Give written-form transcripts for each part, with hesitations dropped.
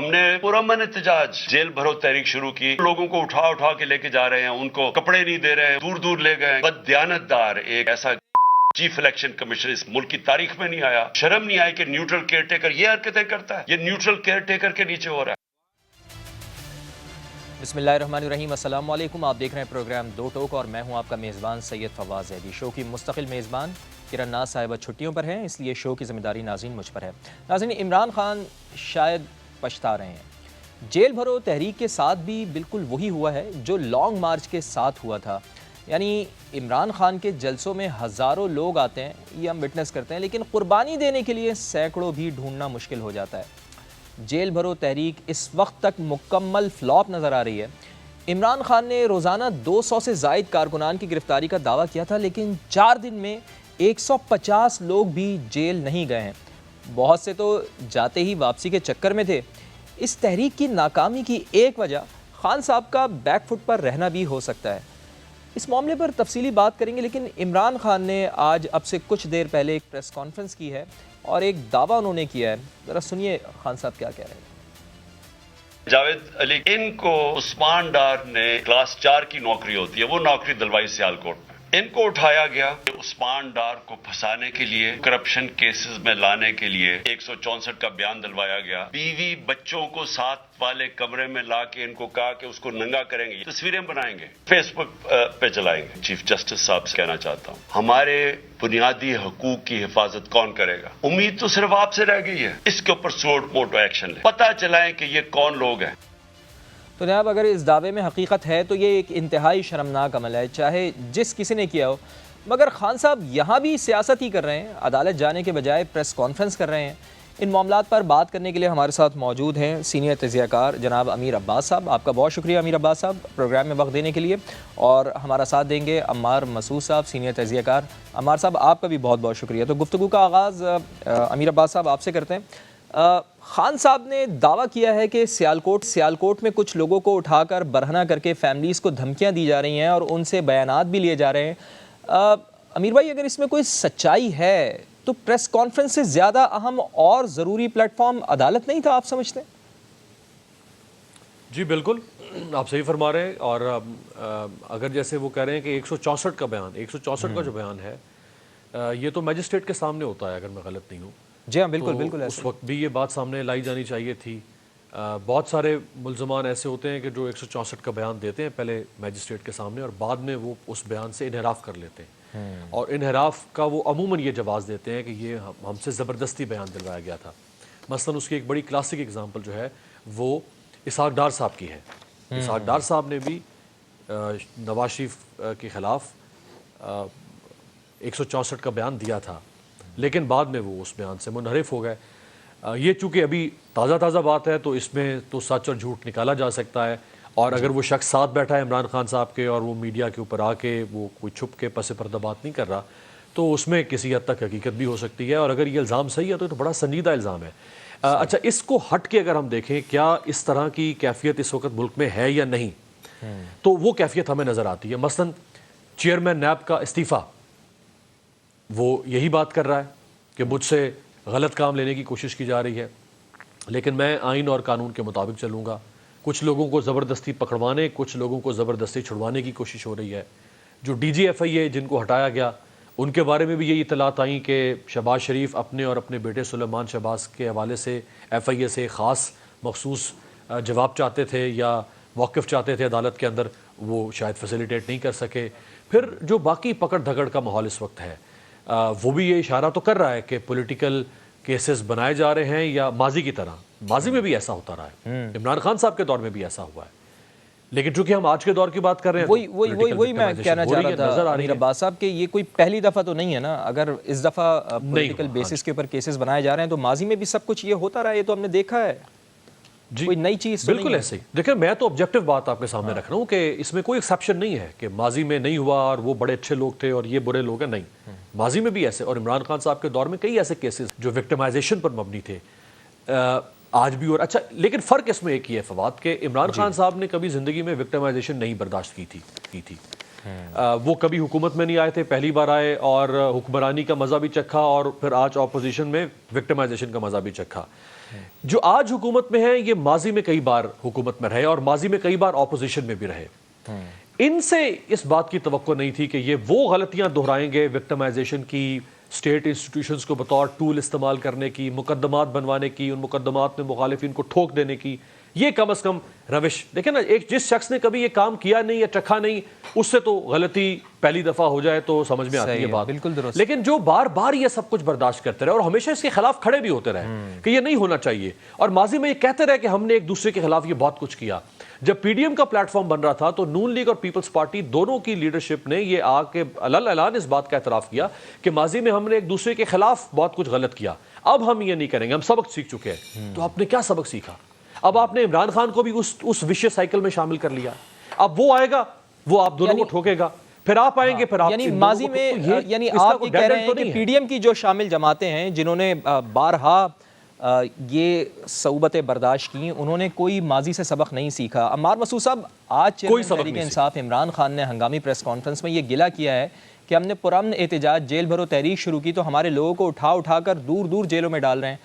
ہم نے پرامن احتجاج جیل بھرو تحریک شروع کی، لوگوں کو اٹھا اٹھا کے لے کے جا رہے ہیں، ان کو کپڑے نہیں دے رہے ہیں، دور دور لے گئے۔ بددیانتدار ایک ایسا چیف الیکشن کمیشن اس ملک کی تاریخ میں نہیں آیا۔ شرم نہیں آئی کہ نیوٹرل کیئر ٹیکر یہ حرکتیں کرتا ہے؟ یہ نیوٹرل کیئر ٹیکر کے نیچے ہو رہا ہے۔ بسم اللہ الرحمن الرحیم، السلام علیکم۔ آپ دیکھ رہے ہیں پروگرام دو ٹوک اور میں ہوں آپ کا میزبان سید فواز زیدی۔ شو کی مستقل میزبان کرن ناز صاحبہ چھٹیوں پر ہیں، اس لیے شو کی ذمہ داری ناظرین مجھ پر ہے۔ ناظرین، عمران خان شاید پچھتا رہے ہیں۔ جیل بھرو تحریک کے ساتھ بھی بالکل وہی ہوا ہے جو لانگ مارچ کے ساتھ ہوا تھا، یعنی عمران خان کے جلسوں میں ہزاروں لوگ آتے ہیں، یہ ہم وٹنس کرتے ہیں، لیکن قربانی دینے کے لیے سینکڑوں بھی ڈھونڈنا مشکل ہو جاتا ہے۔ جیل بھرو تحریک اس وقت تک مکمل فلاپ نظر آ رہی ہے۔ عمران خان نے روزانہ 200 سے زائد کارکنان کی گرفتاری کا دعویٰ کیا تھا، لیکن 4 دن میں 150 لوگ بھی جیل نہیں گئے ہیں۔ بہت سے تو جاتے ہی واپسی کے چکر میں تھے۔ اس تحریک کی ناکامی کی ایک وجہ خان صاحب کا بیک فٹ پر رہنا بھی ہو سکتا ہے۔ اس معاملے پر تفصیلی بات کریں گے، لیکن عمران خان نے آج اب سے کچھ دیر پہلے ایک پریس کانفرنس کی ہے اور ایک دعویٰ انہوں نے کیا ہے، ذرا سنیے خان صاحب کیا کہہ رہے ہیں۔ جاوید علی، ان کو عثمان ڈار نے کلاس 4 کی نوکری ہوتی ہے، وہ نوکری دلوائی سیالکوٹ میں۔ ان کو اٹھایا گیا عثمان ڈار کو پھنسانے کے لیے، کرپشن کیسز میں لانے کے لیے 164 کا بیان دلوایا گیا۔ بیوی بچوں کو ساتھ والے کمرے میں لا کے ان کو کہا کہ اس کو ننگا کریں گے، تصویریں بنائیں گے، فیس بک پہ چلائیں گے۔ چیف جسٹس صاحب سے کہنا چاہتا ہوں، ہمارے بنیادی حقوق کی حفاظت کون کرے گا؟ امید تو صرف آپ سے رہ گئی ہے۔ اس کے اوپر سوٹ موٹو ایکشن لیں، پتہ چلائیں کہ یہ کون لوگ ہیں۔ تو جناب، اگر اس دعوے میں حقیقت ہے تو یہ ایک انتہائی شرمناک عمل ہے، چاہے جس کسی نے کیا ہو، مگر خان صاحب یہاں بھی سیاست ہی کر رہے ہیں، عدالت جانے کے بجائے پریس کانفرنس کر رہے ہیں۔ ان معاملات پر بات کرنے کے لیے ہمارے ساتھ موجود ہیں سینئر تجزیہ کار جناب امیر عباس صاحب۔ آپ کا بہت شکریہ امیر عباس صاحب پروگرام میں وقت دینے کے لیے، اور ہمارا ساتھ دیں گے عمار مسعود صاحب سینئر تجزیہ کار۔ عمار صاحب، آپ کا بھی بہت بہت شکریہ۔ تو گفتگو کا آغاز امیر عباس صاحب آپ سے کرتے ہیں۔ خان صاحب نے دعویٰ کیا ہے کہ سیالکوٹ میں کچھ لوگوں کو اٹھا کر برہنہ کر کے فیملیز کو دھمکیاں دی جا رہی ہیں اور ان سے بیانات بھی لیے جا رہے ہیں۔ امیر بھائی، اگر اس میں کوئی سچائی ہے تو پریس کانفرنس سے زیادہ اہم اور ضروری پلیٹ فارم عدالت نہیں تھا، آپ سمجھتے ہیں؟ جی بالکل، آپ صحیح فرما رہے ہیں۔ اور اگر جیسے وہ کہہ رہے ہیں کہ 164 کا بیان، 164 کا جو بیان ہے یہ تو میجسٹریٹ کے سامنے ہوتا ہے اگر میں غلط نہیں ہوں۔ جی ہاں، بالکل بالکل، اس وقت بھی یہ بات سامنے لائی جانی چاہیے تھی۔ بہت سارے ملزمان ایسے ہوتے ہیں کہ جو 164 کا بیان دیتے ہیں پہلے میجسٹریٹ کے سامنے، اور بعد میں وہ اس بیان سے انحراف کر لیتے ہیں، اور انحراف کا وہ عموماً یہ جواز دیتے ہیں کہ یہ ہم سے زبردستی بیان دلوایا گیا تھا۔ مثلاً اس کی ایک بڑی کلاسک اگزامپل جو ہے وہ اسحاق ڈار صاحب کی ہے۔ اسحاق ڈار صاحب نے بھی نواز شریف کے خلاف 164 کا بیان دیا تھا، لیکن بعد میں وہ اس بیان سے منحرف ہو گئے۔ یہ چونکہ ابھی تازہ بات ہے تو اس میں تو سچ اور جھوٹ نکالا جا سکتا ہے، اور اگر وہ شخص ساتھ بیٹھا ہے عمران خان صاحب کے اور وہ میڈیا کے اوپر آ کے وہ کوئی چھپ کے پس پردہ بات نہیں کر رہا، تو اس میں کسی حد تک حقیقت بھی ہو سکتی ہے، اور اگر یہ الزام صحیح ہے تو بڑا سنجیدہ الزام ہے۔ اچھا، اس کو ہٹ کے اگر ہم دیکھیں کیا اس طرح کی کیفیت اس وقت ملک میں ہے یا نہیں، تو وہ کیفیت ہمیں نظر آتی ہے۔ مثلاً چیئرمین نیب کا استعفیٰ، وہ یہی بات کر رہا ہے کہ مجھ سے غلط کام لینے کی کوشش کی جا رہی ہے، لیکن میں آئین اور قانون کے مطابق چلوں گا۔ کچھ لوگوں کو زبردستی پکڑوانے، کچھ لوگوں کو زبردستی چھڑوانے کی کوشش ہو رہی ہے۔ جو ڈی جی ایف آئی اے جن کو ہٹایا گیا، ان کے بارے میں بھی یہی اطلاعات آئیں کہ شہباز شریف اپنے اور اپنے بیٹے سلیمان شہباز کے حوالے سے ایف آئی اے سے خاص مخصوص جواب چاہتے تھے یا موقف چاہتے تھے عدالت کے اندر، وہ شاید فیسیلیٹیٹ نہیں کر سکے۔ پھر جو باقی پکڑ دھکڑ کا ماحول اس وقت ہے، وہ بھی یہ اشارہ تو کر رہا ہے کہ پولیٹیکل کیسز بنائے جا رہے ہیں، یا ماضی کی طرح، ماضی میں بھی ایسا ہوتا رہا ہے، عمران خان صاحب کے دور میں بھی ایسا ہوا ہے، لیکن چونکہ ہم آج کے دور کی بات کر رہے ہیں، وہی میں کہنا چاہ رہا تھا امیر عباس صاحب کہ یہ کوئی پہلی دفعہ تو نہیں ہے نا۔ اگر اس دفعہ پولیٹیکل بیسس کے اوپر کیسز بنائے جا رہے ہیں تو ماضی میں بھی سب کچھ یہ ہوتا رہا ہے، یہ تو ہم نے دیکھا ہے، کوئی نئی چیز تو بالکل ایسے ہی۔ دیکھیں، میں تو آبجیکٹو بات آپ کے سامنے رکھ رہا ہوں کہ اس میں کوئی ایکسیپشن نہیں ہے کہ ماضی میں نہیں ہوا اور وہ بڑے اچھے لوگ تھے اور یہ برے لوگ ہیں، نہیں، ماضی میں بھی ایسے، اور عمران خان صاحب کے دور میں کئی ایسے کیسز جو وکٹمائزیشن پر مبنی تھے آج بھی۔ اور اچھا، لیکن فرق اس میں ایک ہی ہے فواد، کہ عمران خان صاحب نے کبھی زندگی میں وکٹمائزیشن نہیں برداشت کی تھی۔ وہ کبھی حکومت میں نہیں آئے تھے، پہلی بار آئے اور حکمرانی کا مزہ بھی چکھا، اور پھر آج اپوزیشن میں وکٹمائزیشن کا مزہ بھی چکھا۔ جو آج حکومت میں ہیں یہ ماضی میں کئی بار حکومت میں رہے اور ماضی میں کئی بار اپوزیشن میں بھی رہے. ان سے اس بات کی توقع نہیں تھی کہ یہ وہ غلطیاں دہرائیں گے وکٹمائزیشن کی, اسٹیٹ انسٹیٹیوشنز کو بطور ٹول استعمال کرنے کی, مقدمات بنوانے کی, ان مقدمات میں مخالفین کو ٹھوک دینے کی. یہ کم از کم روش دیکھیں نا, ایک جس شخص نے کبھی یہ کام کیا نہیں یا چکھا نہیں, اس سے تو غلطی پہلی دفعہ ہو جائے تو سمجھ میں آتی ہے بات. بالکل درست. لیکن جو بار بار یہ سب کچھ برداشت کرتے رہے اور ہمیشہ اس کے خلاف کھڑے بھی ہوتے رہے کہ یہ نہیں ہونا چاہیے, اور ماضی میں یہ کہتے رہے کہ ہم نے ایک دوسرے کے خلاف یہ بہت کچھ کیا. جب پی ڈی ایم کا پلیٹ فارم بن رہا تھا تو نون لیگ اور پیپلز پارٹی دونوں کی لیڈرشپ نے یہ آ کے علل اعلان اس بات کا اعتراف کیا کہ ماضی میں ہم نے ایک دوسرے کے خلاف بہت کچھ غلط کیا, اب ہم یہ نہیں کریں گے, ہم سبق سیکھ چکے ہیں. تو آپ نے کیا سبق سیکھا؟ اب آپ نے عمران خان کو بھی اس وشیس سائیکل میں شامل کر لیا. اب وہ آئے گا, وہ آپ دونوں کو ٹھوکے گا, پھر آپ آئیں گے, پھر آپ یعنی ماضی میں یعنی آپ یہ کہہ رہے ہیں کہ پی ڈی ایم کی جو شامل جماعتیں ہیں جنہوں نے بارہا یہ صعوبتیں برداشت کی, انہوں نے کوئی ماضی سے سبق نہیں سیکھا. عمار مسعود صاحب, آج چیئرمین تحریک انصاف عمران خان نے ہنگامی پریس کانفرنس میں یہ گلہ کیا ہے کہ ہم نے پرامن احتجاج جیل بھرو تحریک شروع کی تو ہمارے لوگوں کو اٹھا کر دور دور جیلوں میں ڈال رہے ہیں.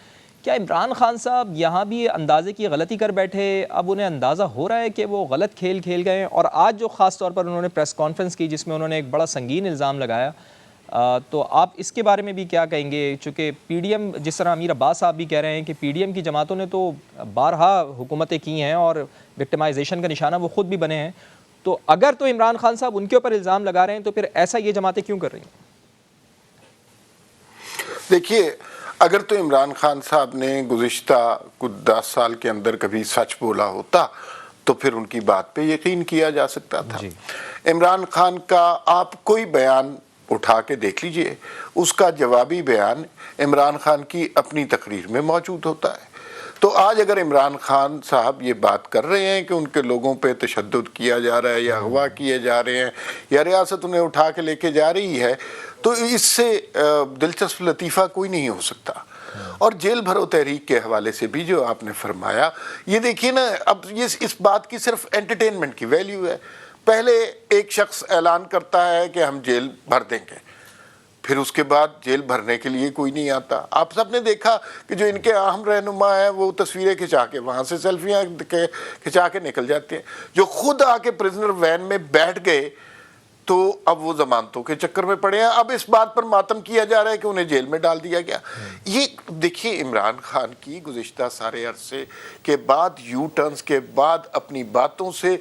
کیا عمران خان صاحب یہاں بھی اندازے کی غلطی کر بیٹھے, اب انہیں اندازہ ہو رہا ہے کہ وہ غلط کھیل کھیل گئے ہیں؟ اور آج جو خاص طور پر انہوں نے پریس کانفرنس کی جس میں انہوں نے ایک بڑا سنگین الزام لگایا, تو آپ اس کے بارے میں بھی کیا کہیں گے؟ چونکہ پی ڈی ایم, جس طرح امیر عباس صاحب بھی کہہ رہے ہیں کہ پی ڈی ایم کی جماعتوں نے تو بارہا حکومتیں کی ہیں اور وکٹمائزیشن کا نشانہ وہ خود بھی بنے ہیں, تو اگر تو عمران خان صاحب ان کے اوپر الزام لگا رہے ہیں تو پھر ایسا یہ جماعتیں کیوں کر رہی ہیں؟ دیکھیے, اگر تو عمران خان صاحب نے گزشتہ کچھ 10 سال کے اندر کبھی سچ بولا ہوتا تو پھر ان کی بات پہ یقین کیا جا سکتا تھا. عمران خان کا آپ کوئی بیان اٹھا کے دیکھ لیجئے, اس کا جوابی بیان عمران خان کی اپنی تقریر میں موجود ہوتا ہے. تو آج اگر عمران خان صاحب یہ بات کر رہے ہیں کہ ان کے لوگوں پہ تشدد کیا جا رہا ہے یا اغوا کیے جا رہے ہیں یا ریاست انہیں اٹھا کے لے کے جا رہی ہے, تو اس سے دلچسپ لطیفہ کوئی نہیں ہو سکتا. اور جیل بھرو تحریک کے حوالے سے بھی جو آپ نے فرمایا, یہ دیکھیے نا, اب یہ اس بات کی صرف انٹرٹینمنٹ کی ویلیو ہے. پہلے ایک شخص اعلان کرتا ہے کہ ہم جیل بھر دیں گے, پھر اس کے بعد جیل بھرنے کے لیے کوئی نہیں آتا. آپ سب نے دیکھا کہ جو ان کے اہم رہنما ہیں وہ تصویریں کھنچا کے وہاں سے سیلفیاں کھنچا کے نکل جاتے ہیں. جو خود آ کے پریزنر وین میں بیٹھ گئے تو اب وہ ضمانتوں کے چکر میں پڑے ہیں. اب اس بات پر ماتم کیا جا رہا ہے کہ انہیں جیل میں ڈال دیا گیا. یہ دیکھیے, عمران خان کی گزشتہ سارے عرصے کے بعد یو ٹرنز کے بعد اپنی باتوں سے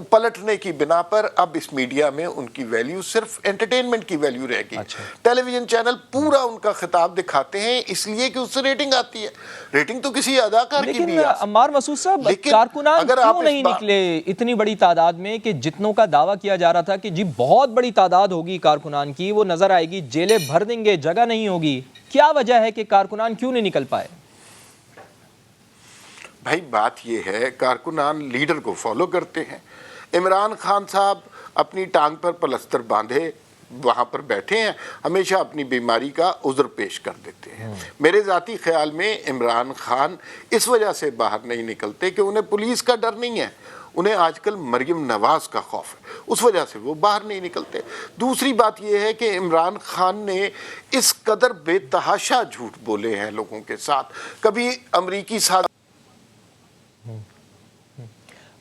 پلٹنے کی بنا پر اب اس میڈیا میں ان کی ویلیو صرف انٹرٹینمنٹ کی ویلیو رہ گئی. ٹیلی ویژن چینل پورا ان کا خطاب دکھاتے ہیں اس لیے کہ اس سے ریٹنگ آتی ہے. ریٹنگ تو کسی اداکار کی بھی. لیکن عمار مسعود صاحب, کارکنان کیوں نہیں نکلے اتنی بڑی تعداد میں کہ جتنوں کا دعویٰ کیا جا رہا تھا کہ جی بہت بڑی تعداد ہوگی کارکنان کی, وہ نظر آئے گی, جیلیں بھر دیں گے, جگہ نہیں ہوگی. کیا وجہ ہے کہ کارکنان کیوں نہیں نکل پائے؟ بھائی بات یہ ہے, کارکنان لیڈر کو فالو کرتے ہیں. عمران خان صاحب اپنی ٹانگ پر پلستر باندھے وہاں پر بیٹھے ہیں, ہمیشہ اپنی بیماری کا عذر پیش کر دیتے ہیں. میرے ذاتی خیال میں عمران خان اس وجہ سے باہر نہیں نکلتے کہ انہیں پولیس کا ڈر نہیں ہے, انہیں آج کل مریم نواز کا خوف ہے, اس وجہ سے وہ باہر نہیں نکلتے. دوسری بات یہ ہے کہ عمران خان نے اس قدر بے تحاشا جھوٹ بولے ہیں لوگوں کے ساتھ. کبھی امریکی ساتھ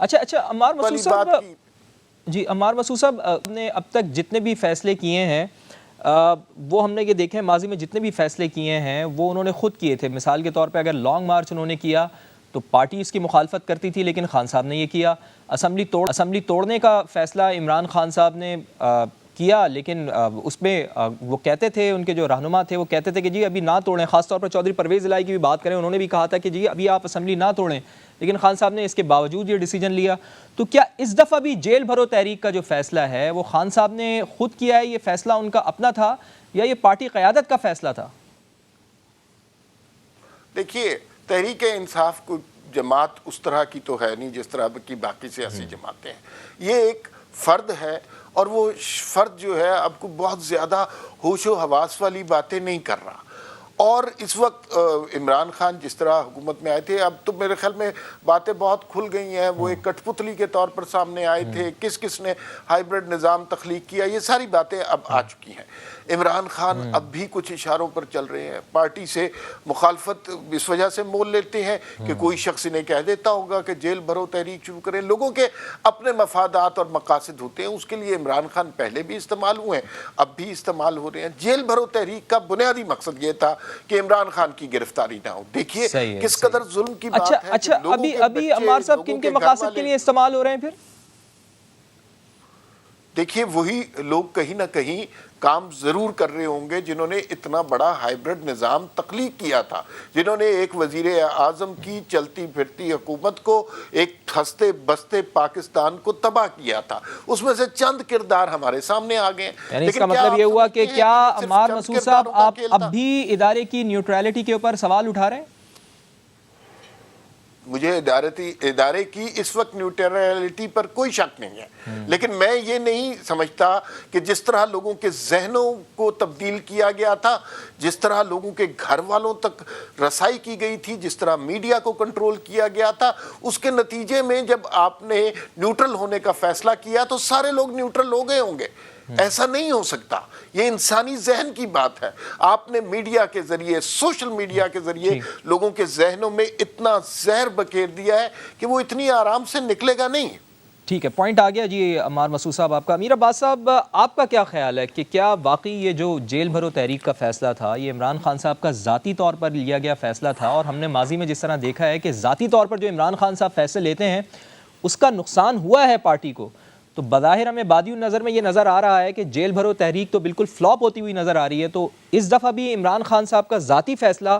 اچھا عمار مسعود صاحب, جی عمار مسعود صاحب نے اب تک جتنے بھی فیصلے کیے ہیں وہ ہم نے یہ دیکھے ہیں, ماضی میں جتنے بھی فیصلے کیے ہیں وہ انہوں نے خود کیے تھے. مثال کے طور پہ اگر لانگ مارچ انہوں نے کیا تو پارٹی اس کی مخالفت کرتی تھی, لیکن خان صاحب نے یہ کیا. اسمبلی توڑنے کا فیصلہ عمران خان صاحب نے کیا, لیکن اس میں وہ کہتے تھے, ان کے جو رہنما تھے وہ کہتے تھے کہ جی ابھی نہ توڑیں. خاص طور پر چودھری پرویز الہی کی بھی بات کریں, انہوں نے بھی کہا تھا کہ جی ابھی آپ اسمبلی نہ توڑیں, لیکن خان صاحب نے اس کے باوجود یہ ڈیسیجن لیا. تو کیا اس دفعہ بھی جیل بھرو تحریک کا جو فیصلہ ہے وہ خان صاحب نے خود کیا ہے, یہ فیصلہ ان کا اپنا تھا یا یہ پارٹی قیادت کا فیصلہ تھا؟ دیکھیے, تحریک انصاف کو جماعت اس طرح کی تو ہے نہیں جس طرح کی باقی سیاسی جماعتیں ہیں. یہ ایک فرد ہے اور وہ فرد جو ہے اب کو بہت زیادہ ہوش و حواس والی باتیں نہیں کر رہا, اور اس وقت عمران خان جس طرح حکومت میں آئے تھے، اب تو میرے خیال میں باتیں بہت کھل گئی ہیں، وہ ایک کٹ پتلی کے طور پر سامنے آئے تھے، کس کس نے ہائیبرڈ نظام تخلیق کیا، یہ ساری باتیں اب آ چکی ہیں۔ عمران خان اب بھی کچھ اشاروں پر چل رہے ہیں، پارٹی سے مخالفت اس وجہ سے مول لیتے ہیں کہ کوئی شخص انہیں کہہ دیتا ہوگا کہ جیل بھرو تحریک شروع کریں۔ لوگوں کے اپنے مفادات اور مقاصد ہوتے ہیں، اس کے لیے عمران خان پہلے بھی استعمال ہوئے ہیں، اب بھی استعمال ہو رہے ہیں۔ جیل بھرو تحریک کا بنیادی مقصد یہ تھا کہ عمران خان کی گرفتاری نہ ہو۔ دیکھیے کس قدر ظلم کی بات ہے۔ اچھا ابھی عمار صاحب کن کے مقاصد کے لیے استعمال ہو رہے ہیں پھر؟ دیکھیے وہی لوگ کہیں نہ کہیں کام ضرور کر رہے ہوں گے جنہوں نے اتنا بڑا ہائیبرڈ نظام تخلیق کیا تھا، جنہوں نے ایک وزیر اعظم کی چلتی پھرتی حکومت کو، ایک ہنستے بستے پاکستان کو تباہ کیا تھا۔ اس میں سے چند کردار ہمارے سامنے آ گئے ہیں۔ یعنی اس کا مطلب یہ ہوا کہ کیا عمار مسعود صاحب آپ اب بھی ادارے کی نیوٹرلٹی کے اوپر سوال اٹھا رہے ہیں؟ مجھے ادارے کی اس وقت نیوٹرلٹی پر کوئی شک نہیں ہے، لیکن میں یہ نہیں سمجھتا کہ جس طرح لوگوں کے ذہنوں کو تبدیل کیا گیا تھا، جس طرح لوگوں کے گھر والوں تک رسائی کی گئی تھی، جس طرح میڈیا کو کنٹرول کیا گیا تھا، اس کے نتیجے میں جب آپ نے نیوٹرل ہونے کا فیصلہ کیا تو سارے لوگ نیوٹرل ہو گئے ہوں گے۔ ایسا نہیں ہو سکتا، یہ انسانی ذہن کی بات ہے۔ آپ نے میڈیا کے ذریعے، سوشل میڈیا کے ذریعے لوگوں کے ذہنوں میں اتنا زہر بکھیر دیا ہے کہ وہ اتنی آرام سے نکلے گا نہیں۔ ٹھیک ہے، پوائنٹ آ گیا جی عمار مسعود صاحب آپ کا۔ امیر عباس صاحب آپ کا کیا خیال ہے کہ کیا واقعی یہ جو جیل بھرو تحریک کا فیصلہ تھا یہ عمران خان صاحب کا ذاتی طور پر لیا گیا فیصلہ تھا؟ اور ہم نے ماضی میں جس طرح دیکھا ہے کہ ذاتی طور پر جو عمران خان صاحب فیصلے لیتے ہیں اس کا نقصان ہوا ہے پارٹی کو، تو بظاہر ہمیں بادی النظر میں یہ نظر آ رہا ہے کہ جیل بھرو تحریک تو بالکل فلاپ ہوتی ہوئی نظر آ رہی ہے، تو اس دفعہ بھی عمران خان صاحب کا ذاتی فیصلہ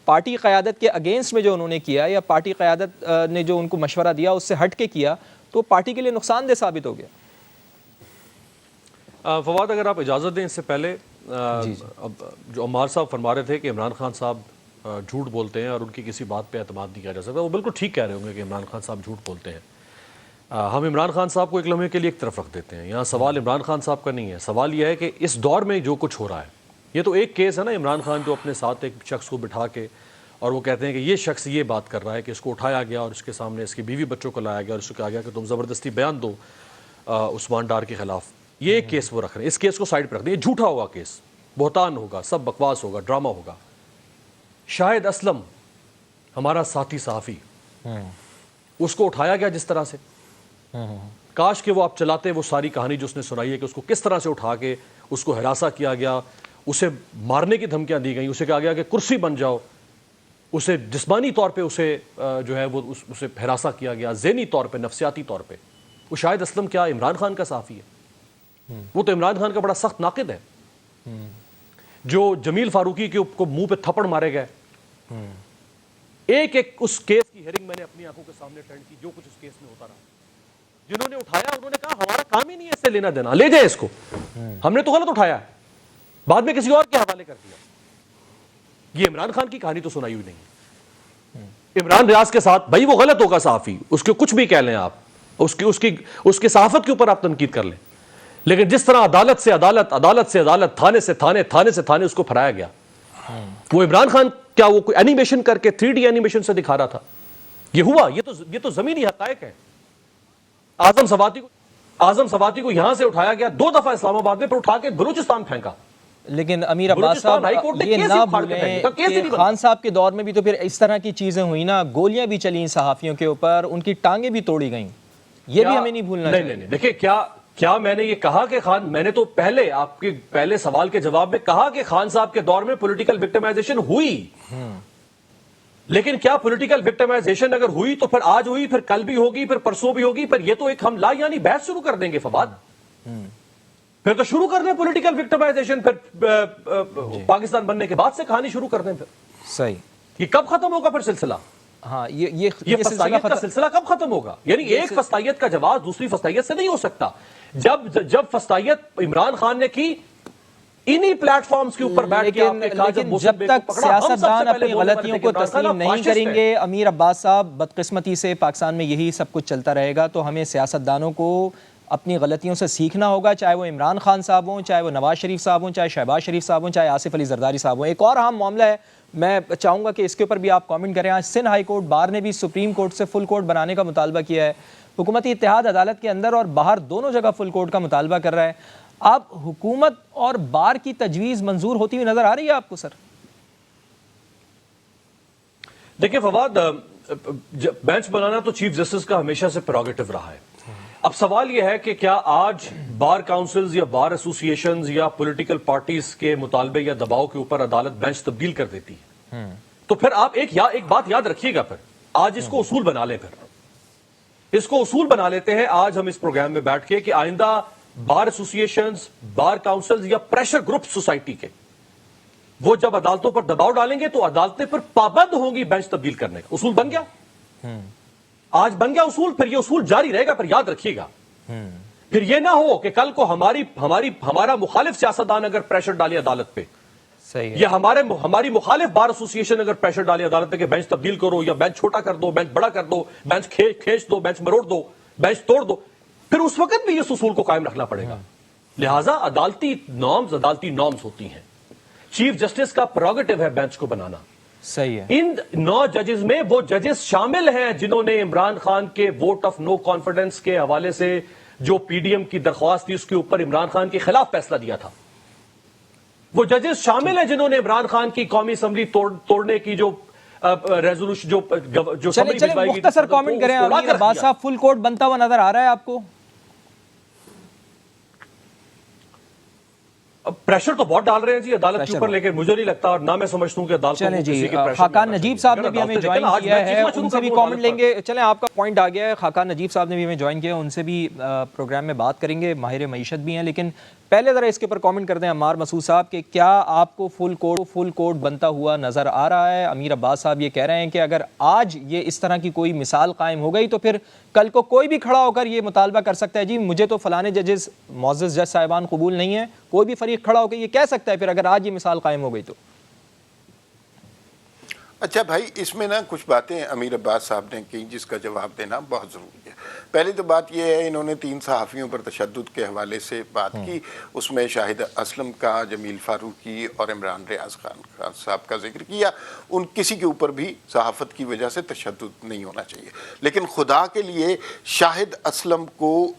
پارٹی قیادت کے اگینسٹ میں جو انہوں نے کیا یا پارٹی قیادت نے جو ان کو مشورہ دیا اس سے ہٹ کے کیا تو پارٹی کے لیے نقصان دہ ثابت ہو گیا؟ فواد اگر آپ اجازت دیں اس سے پہلے اب جو عمار صاحب فرما رہے تھے کہ عمران خان صاحب جھوٹ بولتے ہیں اور ان کی کسی بات پہ اعتماد نہیں کیا جا سکتا، وہ بالکل ٹھیک کہہ رہے ہوں گے کہ عمران خان صاحب جھوٹ بولتے ہیں۔ ہم عمران خان صاحب کو ایک لمحے کے لیے ایک طرف رکھ دیتے ہیں، یہاں سوال عمران خان صاحب کا نہیں ہے، سوال یہ ہے کہ اس دور میں جو کچھ ہو رہا ہے، یہ تو ایک کیس ہے نا، عمران خان جو اپنے ساتھ ایک شخص کو بٹھا کے اور وہ کہتے ہیں کہ یہ شخص یہ بات کر رہا ہے کہ اس کو اٹھایا گیا اور اس کے سامنے اس کی بیوی بچوں کو لایا گیا اور اس کو کہا گیا کہ تم زبردستی بیان دو عثمان ڈار کے خلاف، یہ ایک کیس وہ رکھ رہے ہیں، اس کیس کو سائڈ پہ رکھ دیں، یہ جھوٹا ہوا کیس، بہتان ہوگا، سب بکواس ہوگا، ڈرامہ ہوگا۔ شاہد اسلم ہمارا ساتھی صحافی، اس کو اٹھایا گیا جس طرح سے، کاش کہ وہ آپ چلاتے وہ ساری کہانی جو اس نے سنائی ہے کہ اس کو کس طرح سے اٹھا کے اس کو ہراساں کیا گیا، اسے مارنے کی دھمکیاں دی گئیں، اسے کہا گیا کہ کرسی بن جاؤ، اسے جسمانی طور پہ اسے جو ہے وہ اسے ہراساں کیا گیا، ذہنی طور پہ، نفسیاتی طور پہ۔ وہ شاہد اسلم کیا عمران خان کا صحافی ہے؟ وہ تو عمران خان کا بڑا سخت ناقد ہے۔ جو جمیل فاروقی کے کو منہ پہ تھپڑ مارے گئے، ایک ایک اس کیس کی ہیئرنگ میں نے اپنی آنکھوں کے سامنے اٹینڈ کی، جو کچھ اس کیس میں ہوتا رہا، جنہوں نے اٹھایا انہوں نے کہا ہمارا کام ہی نہیں ہے اس سے لینا دینا، لے جائے اس کو، ہم نے تو غلط اٹھایا ہے، بعد میں کسی اور کے حوالے کر دیا۔ یہ عمران خان کی کہانی تو سنائی ہوئی نہیں۔ عمران ریاض کے ساتھ بھائی وہ غلط ہوگا صحافی، اس کے کچھ بھی کہہ لیں آپ، اس کی صحافت کے اوپر آپ تنقید کر لیں، لیکن جس طرح عدالت سے عدالت، عدالت سے عدالت، تھانے سے تھانے، تھانے سے تھانے اس کو پھرایا گیا، وہ عمران خان کیا وہ کوئی اینیمیشن کر کے 3D اینیمیشن سے دکھا رہا تھا؟ یہ ہوا، یہ تو زمینی حقائق ہے۔ اعظم سواتی کو یہاں سے اٹھایا گیا 2 دفعہ اسلام آباد میں، پھر اٹھا کے بلوچستان پھینکا۔ لیکن امیر عباس صاحب یہ نہ بھولیں کہ خان صاحب کے دور میں بھی تو پھر اس طرح کی چیزیں ہوئی نا، گولیاں بھی چلیں صحافیوں کے اوپر، ان کی ٹانگیں بھی توڑی گئیں، یہ بھی ہمیں نہیں بھولنا چاہیے۔ نہیں دیکھیں کیا میں نے یہ کہا کہ میں نے تو پہلے آپ کے پہلے سوال کے جواب میں کہا کہ خان صاحب کے دور میں پولیٹیکل وکٹمائزیشن ہوئی، لیکن کیا پولیٹیکل وکٹمائزیشن اگر ہوئی تو پھر آج ہوئی، پھر کل بھی ہوگی، پھر پرسوں بھی ہوگی، پھر یہ تو ایک ہم لا یعنی بحث شروع کر دیں گے فواد، پھر تو شروع کر دیں پولیٹیکل وکٹمائزیشن، پھر پاکستان بننے کے بعد سے کہانی شروع کر دیں، پھر صحیح یہ کب ختم ہوگا پھر سلسلہ؟ ہاں یہ فسطائیت کا سلسلہ کب ختم ہوگا؟ یعنی ایک فسطائیت کا جواز دوسری فسطائیت سے نہیں ہو سکتا۔ جب فسطائیت عمران خان نے کی انہی پلیٹ فارمز کے اوپر بیٹھ کے لیکن جب تک سیاستدان اپنی غلطیوں کو تسلیم نہیں کریں گے امیر عباس صاحب، بدقسمتی سے پاکستان میں یہی سب کچھ چلتا رہے گا، تو ہمیں سیاستدانوں کو اپنی غلطیوں سے سیکھنا ہوگا، چاہے وہ عمران خان صاحب ہوں، چاہے وہ نواز شریف صاحب ہوں، چاہے شہباز شریف صاحب ہوں، چاہے آصف علی زرداری صاحب ہوں۔ ایک اور اہم معاملہ ہے، میں چاہوں گا کہ اس کے اوپر بھی آپ کامنٹ کریں۔ آج سندھ ہائی کورٹ بار نے بھی سپریم کورٹ سے فل کورٹ بنانے کا مطالبہ کیا ہے۔ حکومتی اتحاد عدالت کے اندر اور باہر دونوں جگہ فل کورٹ کا مطالبہ کر رہا ہے۔ اب حکومت اور بار کی تجویز منظور ہوتی ہوئی نظر آ رہی ہے آپ کو سر؟ دیکھیں فواد، بینچ بنانا تو چیف جسٹس کا ہمیشہ سے پریروگیٹو رہا ہے۔ اب سوال یہ ہے کہ کیا آج بار کاؤنسلز یا بار ایسوسیشنز یا پولیٹیکل پارٹیز کے مطالبے یا دباؤ کے اوپر عدالت بینچ تبدیل کر دیتی ہے؟ تو پھر آپ ایک بات یاد رکھیے گا، پھر آج اس کو اصول بنا لیں، پھر اس کو اصول بنا لیتے ہیں آج ہم اس پروگرام میں بیٹھ کے کہ آئندہ بار ایسوسیشنز، بار کاؤنسلز یا پریشر گروپ سوسائٹی کے وہ جب عدالتوں پر دباؤ ڈالیں گے تو عدالتیں پھر پابند ہوں گی بینچ تبدیل کرنے کا۔ اصول بن گیا، آج بن گیا اصول، پھر یہ اصول جاری رہے گا، پھر یاد رکھیے گا۔ پھر یہ نہ ہو کہ کل کو ہمارا مخالف سیاستدان اگر پریشر ڈالے عدالت پہ، صحیح ہے، یا ہماری مخالف بار ایسوسیشن اگر پریشر ڈالے عدالت پہ کہ بینچ تبدیل کرو یا بینچ چھوٹا کر دو، بینچ بڑا کر دو، بینچ کھینچ دو، بینچ مروڑ دو، بینچ توڑ دو، پھر اس وقت بھی اس اصول کو قائم رکھنا پڑے گا۔ لہٰذا عدالتی نارمز ہوتی ہیں، چیف جسٹس کا پریروگیٹو ہے بینچ کو بنانا۔ صحیح ہے۔ ان 9 ججز میں وہ ججز شامل ہیں جنہوں نے عمران خان کے ووٹ آف نو کانفیڈنس کے حوالے سے جو پی ڈی ایم کی درخواست تھی اس کے اوپر عمران خان کے خلاف فیصلہ دیا تھا۔ وہ ججز شامل ہیں جنہوں نے عمران خان کی قومی اسمبلی توڑنے کی جو ریزولوشن جو چلیں مختصر کامنٹ کریں۔ امیر عباس صاحب، فل کورٹ بنتا ہوا نظر آ رہا ہے آپ کو؟ پریشر تو بہت ڈال رہے ہیں جی عدالت کے اوپر، لیکن مجھے نہیں لگتا اور نہ میں سمجھتا ہوں کہ عدالت چلیں جی، خاقان نجیب صاحب نے بھی ہمیں جوائن کیا ہے، ان سے بھی کامنٹ لیں گے۔ چلیں آپ کا پوائنٹ آ گیا ہے، خاقان نجیب صاحب نے بھی ہمیں جوائن کیا ہے، ان سے بھی پروگرام میں بات کریں گے، ماہر معیشت بھی ہیں، لیکن پہلے ذرا اس کے اوپر کامنٹ کر دیں عمار مسعود صاحب کہ کیا آپ کو فل کورٹ بنتا ہوا نظر آ رہا ہے؟ امیر عباس صاحب یہ کہہ رہے ہیں کہ اگر آج یہ اس طرح کی کوئی مثال قائم ہو گئی تو پھر کل کو کوئی بھی کھڑا ہو کر یہ مطالبہ کر سکتا ہے جی مجھے تو فلانے ججز معزز جج صاحبان قبول نہیں ہیں، کوئی بھی فریق کھڑا ہو کے یہ کہہ سکتا ہے پھر اگر آج یہ مثال قائم ہو گئی تو؟ اچھا بھائی، اس میں نا کچھ باتیں امیر عباس صاحب نے کی جس کا جواب دینا بہت ضروری ہے۔ پہلی تو بات یہ ہے، انہوں نے 3 صحافیوں پر تشدد کے حوالے سے بات کی، اس میں شاہد اسلم کا، جمیل فاروقی اور عمران ریاض خان صاحب کا ذکر کیا۔ ان کسی کے اوپر بھی صحافت کی وجہ سے تشدد نہیں ہونا چاہیے، لیکن خدا کے لیے شاہد اسلم کو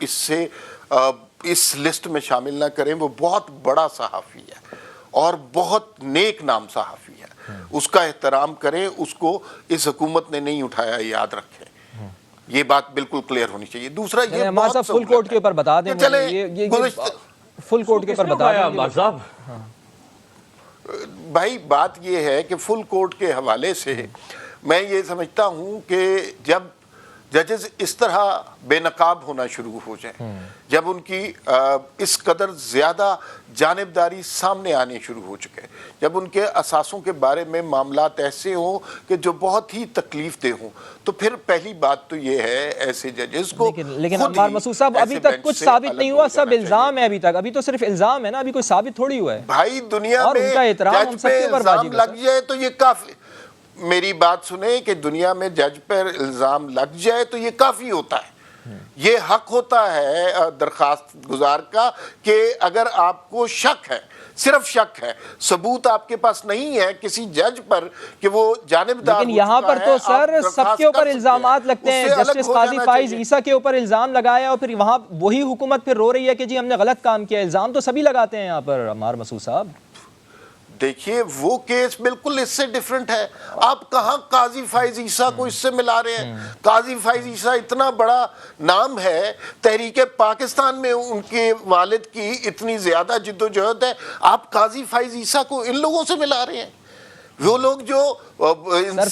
اس لسٹ میں شامل نہ کریں۔ وہ بہت بڑا صحافی ہے اور بہت نیک نام صحافی ہے، اس کا احترام کریں، اس کو اس حکومت نے نہیں اٹھایا، یاد رکھیں، یہ بات بالکل کلیئر ہونی چاہیے۔ دوسرا یہ ہمارے صاحب فل کورٹ کے اوپر بتا دیں، فل کورٹ کے اوپر بتا دیں بھائی۔ بات یہ ہے کہ فل کورٹ کے حوالے سے میں یہ سمجھتا ہوں کہ جب ججز اس طرح بے نقاب ہونا شروع ہو جائیں، جب ان کی اس قدر زیادہ جانبداری سامنے آنے شروع ہو چکے، جب ان کے اثاثوں کے بارے میں معاملات ایسے ہوں کہ جو بہت ہی تکلیف دہ ہوں، تو پھر پہلی بات تو یہ ہے ایسے ججز کو لیکن عمار مسعود صاحب ابھی تک کچھ ثابت نہیں ہوا، سب الزام ہے ابھی تک، ابھی تو صرف الزام ہے نا، ابھی کوئی ثابت تھوڑی ہوا ہے بھائی۔ دنیا میں جج پہ الزام لگ جائے تو یہ کافی، میری بات سنیں کہ دنیا میں جج پر الزام لگ جائے تو یہ کافی ہوتا ہے، یہ حق ہوتا ہے درخواست گزار کا کہ اگر آپ کو شک ہے، صرف شک ہے، ثبوت آپ کے پاس نہیں ہے کسی جج پر کہ وہ جانبدار، لیکن یہاں پر تو سر سب کے اوپر الزامات لگتے ہیں، جسٹس قاضی فائز عیسیٰ کے اوپر الزام لگایا اور پھر وہاں وہی حکومت پھر رو رہی ہے کہ جی ہم نے غلط کام کیا۔ الزام تو سبھی لگاتے ہیں یہاں پر عمار مسعود صاحب۔ دیکھیے وہ کیس بالکل اس سے ڈیفرنٹ ہے، آپ کہاں قاضی فائز عیسیٰ کو اس سے ملا رہے ہیں؟ قاضی فائز عیسیٰ اتنا بڑا نام ہے، تحریک پاکستان میں ان کے والد کی اتنی زیادہ جد و جہد ہے، آپ قاضی فائز عیسیٰ کو ان لوگوں سے ملا رہے ہیں؟ وہ لوگ جو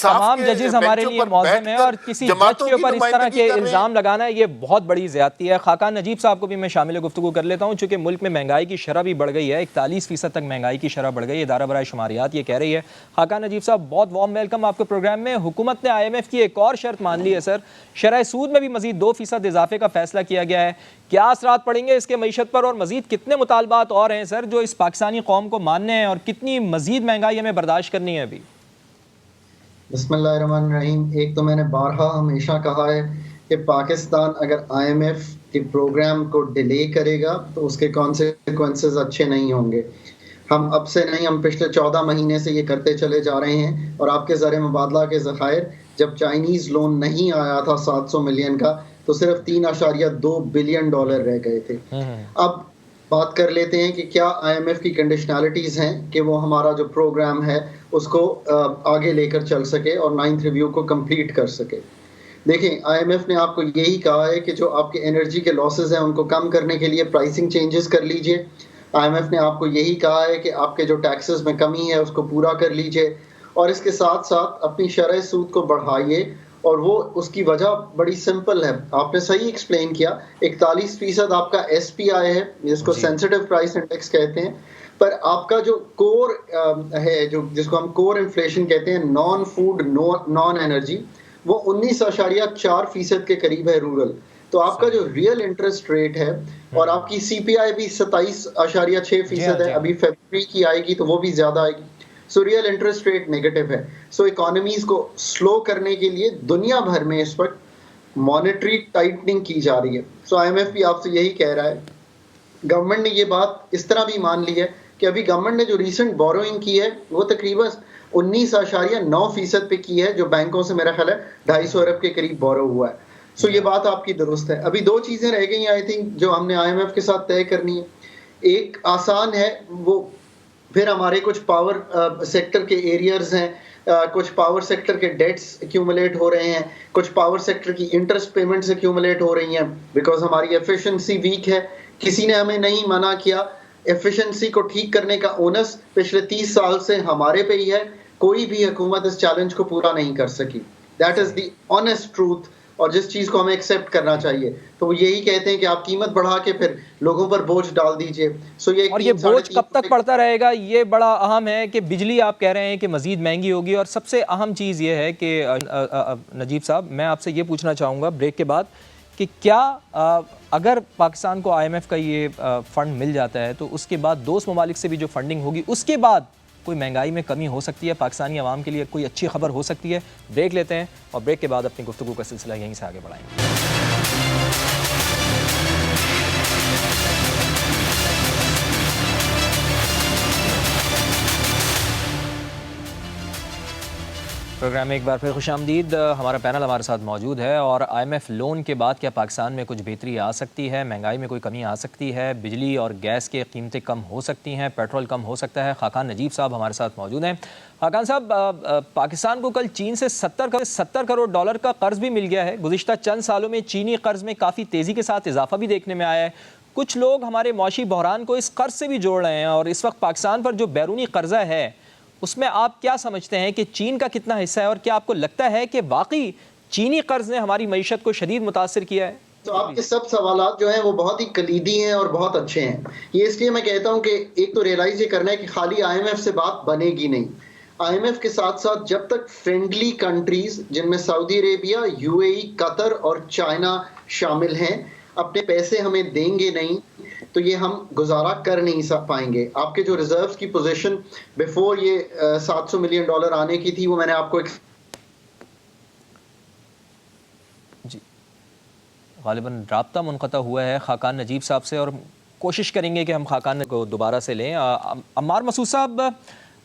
تمام ججز ہمارے لیے معظم ہیں اور کسی جج کے اوپر اس طرح کے الزام لگانا ہے یہ بہت بڑی زیادتی ہے۔ خاقان نجیب صاحب کو بھی میں شامل گفتگو کر لیتا ہوں، چونکہ ملک میں مہنگائی کی شرح بھی بڑھ گئی ہے، 41% تک مہنگائی کی شرح بڑھ گئی ہے، ادارہ برائے شماریات یہ کہہ رہی ہے۔ خاقان نجیب صاحب بہت وارم ویلکم آپ کے پروگرام میں۔ حکومت نے IMF کی ایک اور شرط مان لی ہے سر، شرح سود میں بھی مزید 2% اضافے کا فیصلہ کیا گیا ہے، کیا اثرات پڑیں گے اس کے معیشت پر اور مزید کتنے مطالبات اور ہیں سر جو اس پاکستانی قوم کو ماننے ہیں اور کتنی مزید مہنگائی ہمیں برداشت کرنی ہے ابھی؟ بسم اللہ الرحمن الرحیم۔ ایک تو میں نے بارہا ہمیشہ کہا ہے کہ پاکستان اگر IMF کے پروگرام کو ڈیلے کرے گا تو اس کے کانسیکوینسز اچھے نہیں ہوں گے. ہم اب سے نہیں، ہم پچھلے 14 مہینے سے یہ کرتے چلے جا رہے ہیں. اور آپ کے زر مبادلہ کے ذخائر، جب چائنیز لون نہیں آیا تھا 700 ملین کا، تو صرف $3.2 بلین رہ گئے تھے. اب بات کر لیتے ہیں کہ کیا IMF کی کنڈیشنالٹیز ہیں کہ وہ ہمارا جو پروگرام ہے اس کو آگے لے کر چل سکے اور 9th ریویو کو کمپلیٹ کر سکے. دیکھیں IMF نے آپ کو یہی کہا ہے کہ جو آپ کے انرجی کے لاسز ہیں ان کو کم کرنے کے لیے پرائسنگ چینجز کر لیجئے. IMF نے آپ کو یہی کہا ہے کہ آپ کے جو ٹیکسز میں کمی ہے اس کو پورا کر لیجئے، اور اس کے ساتھ ساتھ اپنی شرح سود کو بڑھائیے. اور وہ اس کی وجہ بڑی سمپل ہے، آپ نے صحیح ایکسپلین کیا. 41% آپ کا SPI ہے جس کو سینسٹیو پرائس انڈیکس کہتے ہیں، پر آپ کا جو کور ہے، جو جس کو ہم کور انفلیشن کہتے ہیں، نان فوڈ نان انرجی، وہ 19.4% کے قریب ہے رورل. تو آپ کا جو ریئل انٹرسٹ ریٹ ہے، اور آپ کی CPI بھی 27.6% ہے، ابھی فیبرری کی آئے گی تو وہ بھی زیادہ آئے گی. So real interest rate negative ہے. سو اکانومیز کو سلو کرنے کے لیے دنیا بھر میں اس وقت مانیٹری ٹائٹننگ کی جا رہی ہے. سو IMF بھی آپ سے یہی کہہ رہا ہے. گورنمنٹ نے یہ بات اس طرح بھی مان لی ہے کہ ابھی گورنمنٹ نے جو ریسنٹ بوروئنگ کی ہے وہ تقریباً 19.9% پہ کی ہے، جو بینکوں سے میرا خیال ہے 250 ارب کے قریب بورو ہوا ہے. سو یہ بات آپ کی درست ہے. ابھی 2 چیزیں رہ گئی ہیں آئی تھنک جو ہم نے IMF کے ساتھ طے کرنی ہے. ایک آسان ہے، وہ پھر ہمارے کچھ پاور سیکٹر کے ایریئرز ہیں، کچھ پاور سیکٹر کے ڈیٹس ایکیومولیٹ ہو رہے ہیں، کچھ پاور سیکٹر کی انٹرسٹ پیمنٹس ایکیومولیٹ ہو رہی ہیں بیکاز ہماری ایفیشنسی ویک ہے. کسی نے ہمیں نہیں منع کیا، ایفیشنسی کو ٹھیک کرنے کا اونس پچھلے 30 سال سے ہمارے پہ ہی ہے. کوئی بھی حکومت اس چیلنج کو پورا نہیں کر سکی. That is the honest truth, اور جس چیز کو ہمیں ایکسیپٹ کرنا چاہیے. تو وہ یہی کہتے ہیں کہ آپ قیمت بڑھا کے پھر لوگوں پر بوجھ ڈال دیجئے. اور یہ بوجھ کب تک پڑتا رہے گا؟ یہ بڑا اہم ہے کہ بجلی آپ کہہ رہے ہیں کہ مزید مہنگی ہوگی، اور سب سے اہم چیز یہ ہے کہ نجیب صاحب میں آپ سے یہ پوچھنا چاہوں گا بریک کے بعد کہ کیا اگر پاکستان کو IMF کا یہ فنڈ مل جاتا ہے تو اس کے بعد دوست ممالک سے بھی جو فنڈنگ ہوگی اس کے بعد کوئی مہنگائی میں کمی ہو سکتی ہے؟ پاکستانی عوام کے لیے کوئی اچھی خبر ہو سکتی ہے؟ بریک لیتے ہیں اور بریک کے بعد اپنی گفتگو کا سلسلہ یہیں سے آگے بڑھائیں گے. پروگرام میں ایک بار پھر خوش آمدید. ہمارا پینل ہمارے ساتھ موجود ہے. اور IMF لون کے بعد کیا پاکستان میں کچھ بہتری آ سکتی ہے؟ مہنگائی میں کوئی کمی آ سکتی ہے؟ بجلی اور گیس کے قیمتیں کم ہو سکتی ہیں؟ پیٹرول کم ہو سکتا ہے؟ خاقان نجیب صاحب ہمارے ساتھ موجود ہیں. خاقان صاحب، پاکستان کو کل چین سے 70 کروڑ ڈالر کا قرض بھی مل گیا ہے. گزشتہ چند سالوں میں چینی قرض میں کافی تیزی کے ساتھ اضافہ بھی دیکھنے میں آیا ہے. کچھ لوگ ہمارے معاشی بحران کو اس قرض سے بھی جوڑ رہے ہیں، اور اس وقت پاکستان پر جو بیرونی قرضہ ہے اس میں آپ کیا سمجھتے ہیں کہ چین کا کتنا حصہ ہے، اور کیا آپ کو لگتا ہے کہ واقعی چینی قرض نے ہماری معیشت کو شدید متاثر کیا ہے؟ تو آپ کے سب سوالات جو ہیں وہ بہت ہی کلیدی ہیں اور بہت اچھے ہیں. یہ اس لیے میں کہتا ہوں کہ ایک تو ریئلائز یہ کرنا ہے کہ خالی IMF سے بات بنے گی نہیں. IMF کے ساتھ ساتھ جب تک فرینڈلی کنٹریز جن میں سعودی عربیہ، UAE، قطر اور چائنا شامل ہیں اپنے پیسے ہمیں دیں گے نہیں تو یہ ہم گزارا کر نہیں پائیں گے. آپ کے جو ریزروز کی پوزیشن بیفور یہ $700 ملین آنے کی تھی وہ میں نے آپ کو جی غالباً رابطہ منقطع ہوا ہے خاقان نجیب صاحب سے، اور کوشش کریں گے کہ ہم خاقان کو دوبارہ سے لیں. عمار مسعود صاحب،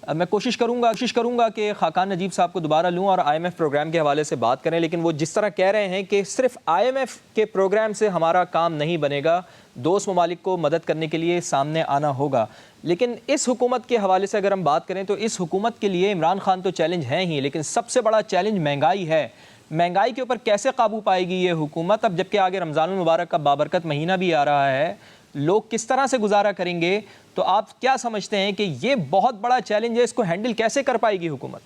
میں کوشش کروں گا کہ خاقان نجیب صاحب کو دوبارہ لوں اور IMF پروگرام کے حوالے سے بات کریں، لیکن وہ جس طرح کہہ رہے ہیں کہ صرف IMF کے پروگرام سے ہمارا کام نہیں بنے گا، دوست ممالک کو مدد کرنے کے لیے سامنے آنا ہوگا. لیکن اس حکومت کے حوالے سے اگر ہم بات کریں تو اس حکومت کے لیے عمران خان تو چیلنج ہیں ہی، لیکن سب سے بڑا چیلنج مہنگائی ہے. مہنگائی کے اوپر کیسے قابو پائے گی یہ حکومت؟ اب جبکہ آگے رمضان المبارک کا بابرکت مہینہ بھی آ رہا ہے، لوگ کس طرح سے گزارا کریں گے؟ تو آپ کیا سمجھتے ہیں کہ یہ بہت بڑا چیلنج ہے، اس کو ہینڈل کیسے کر پائے گی حکومت؟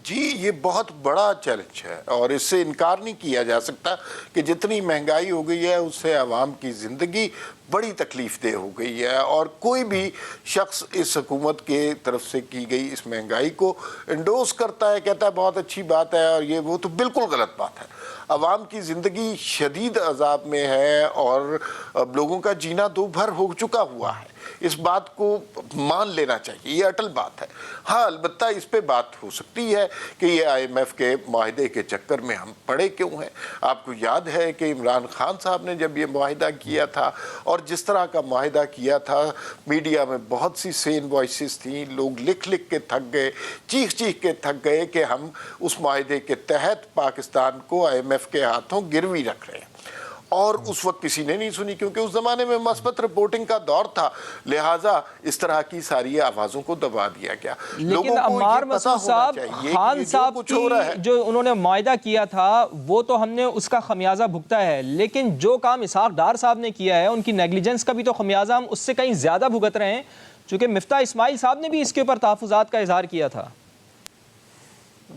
جی یہ بہت بڑا چیلنج ہے اور اس سے انکار نہیں کیا جا سکتا کہ جتنی مہنگائی ہو گئی ہے اس سے عوام کی زندگی بڑی تکلیف دہ ہو گئی ہے، اور کوئی بھی شخص اس حکومت کے طرف سے کی گئی اس مہنگائی کو انڈوس کرتا ہے، کہتا ہے بہت اچھی بات ہے، اور یہ وہ تو بالکل غلط بات ہے. عوام کی زندگی شدید عذاب میں ہے اور اب لوگوں کا جینا دو بھر ہو چکا ہوا ہے. اس بات کو مان لینا چاہیے، یہ اٹل بات ہے۔ ہاں البتہ اس پہ بات ہو سکتی ہے کہ یہ IMF کے معاہدے کے چکر میں ہم پڑے کیوں ہیں۔ آپ کو یاد ہے کہ عمران خان صاحب نے جب یہ معاہدہ کیا تھا اور جس طرح کا معاہدہ کیا تھا، میڈیا میں بہت سی سین وائسز تھیں، لوگ لکھ لکھ کے تھک گئے، چیخ چیخ کے تھک گئے کہ ہم اس معاہدے کے تحت پاکستان کو IMF کے ہاتھوں گروی رکھ رہے ہیں، اور اس وقت کسی نے نہیں سنی کیونکہ اس زمانے میں مثبت رپورٹنگ کا دور تھا، لہٰذا اس طرح کی ساری آوازوں کو دبا دیا گیا۔ لیکن عمار مسعود صاحب، خان صاحب کی جو انہوں نے معاہدہ کیا تھا وہ تو ہم نے اس کا خمیازہ بھگتا ہے، لیکن جو کام اسحاق ڈار صاحب نے کیا ہے ان کی نیگلیجنس کا بھی تو خمیازہ ہم اس سے کہیں زیادہ بھگت رہے ہیں، چونکہ مفتاح اسماعیل صاحب نے بھی اس کے اوپر تحفظات کا اظہار کیا تھا۔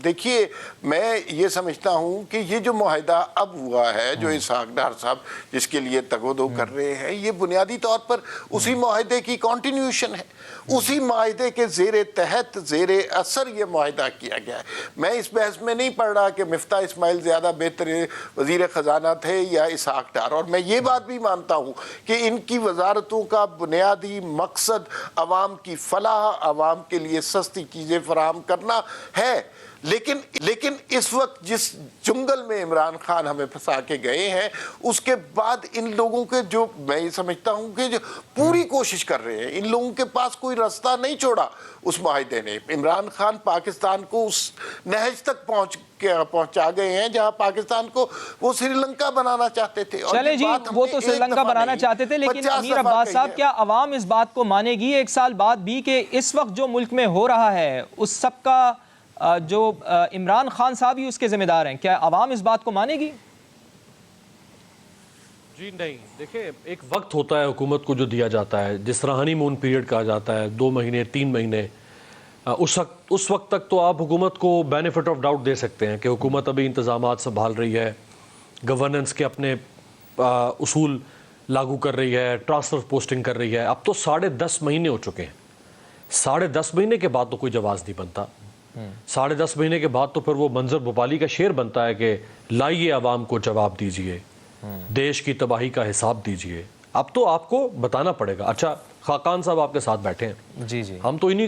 دیکھیے میں یہ سمجھتا ہوں کہ یہ جو معاہدہ اب ہوا ہے، جو اسحاق ڈار صاحب جس کے لیے تگ و دو کر رہے ہیں، یہ بنیادی طور پر اسی معاہدے کی کنٹینیوشن ہے، اسی معاہدے کے زیر تحت زیر اثر یہ معاہدہ کیا گیا ہے۔ میں اس بحث میں نہیں پڑھ رہا کہ مفتاح اسماعیل زیادہ بہتر وزیر خزانہ تھے یا اسحاق ڈار، اور میں یہ بات بھی مانتا ہوں کہ ان کی وزارتوں کا بنیادی مقصد عوام کی فلاح، عوام کے لیے سستی چیزیں فراہم کرنا ہے، لیکن اس وقت جس جنگل میں عمران خان ہمیں پھنسا کے گئے ہیں، اس کے بعد ان لوگوں کے جو میں یہ سمجھتا ہوں کہ جو پوری کوشش کر رہے ہیں، ان لوگوں کے پاس کوئی راستہ نہیں چھوڑا اس معاہدے نے۔ عمران خان پاکستان کو اس نہج تک پہنچا گئے ہیں جہاں پاکستان کو وہ سری لنکا بنانا چاہتے تھے۔ چلے جی، وہ تو سری لنکا بنانا چاہتے تھے، لیکن امیر عباس صاحب کیا عوام اس بات کو مانے گی ایک سال بعد بھی کہ اس وقت جو ملک میں ہو رہا ہے اس سب کا جو عمران خان صاحب ہی اس کے ذمہ دار ہیں؟ کیا عوام اس بات کو مانے گی؟ جی نہیں، دیکھیں ایک وقت ہوتا ہے حکومت کو جو دیا جاتا ہے، جس طرح ہنی مون پیریڈ کہا جاتا ہے، 2 مہینے 3 مہینے، اس وقت تک تو آپ حکومت کو بینیفٹ آف ڈاؤٹ دے سکتے ہیں کہ حکومت ابھی انتظامات سنبھال رہی ہے، گورننس کے اپنے اصول لاگو کر رہی ہے، ٹرانسفر پوسٹنگ کر رہی ہے۔ اب تو 10.5 مہینے ہو چکے ہیں، 10.5 مہینے کے بعد تو کوئی جواز نہیں بنتا۔ 10.5 مہینے کے بعد تو پھر وہ منظر بھوپالی کا شعر بنتا ہے کہ لائیے عوام کو جواب دیجئے، دیش کی تباہی کا حساب دیجئے۔ اب تو آپ کو بتانا پڑے گا۔ اچھا خاقان صاحب آپ کے ساتھ بیٹھے ہیں، جی جی، ہم تو انہی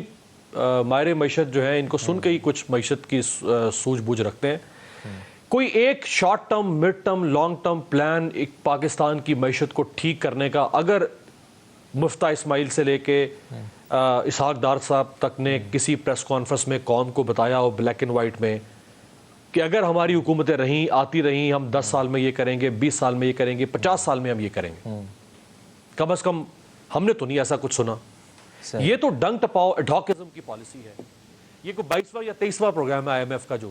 ماہر معیشت جو ہیں ان کو سن کے ہی کچھ معیشت کی سوجھ بوجھ رکھتے ہیں۔ کوئی ایک short term, mid term, long term plan ایک پاکستان کی معیشت کو ٹھیک کرنے کا اگر مفتاح اسماعیل سے لے کے اسحاق ڈار صاحب تک نے کسی پریس کانفرنس میں قوم کو بتایا ہو بلیک اینڈ وائٹ میں کہ اگر ہماری حکومتیں رہیں، آتی رہیں، ہم 10 سال میں یہ کریں گے، 20 سال میں یہ کریں گے، 50 سال میں ہم یہ کریں گے، کم از کم ہم نے تو نہیں ایسا کچھ سنا۔ یہ تو ڈنگ ٹپاؤ ایڈھاکزم کی پالیسی ہے۔ یہ کوئی 22واں یا 23واں پروگرام ہے IMF کا، جو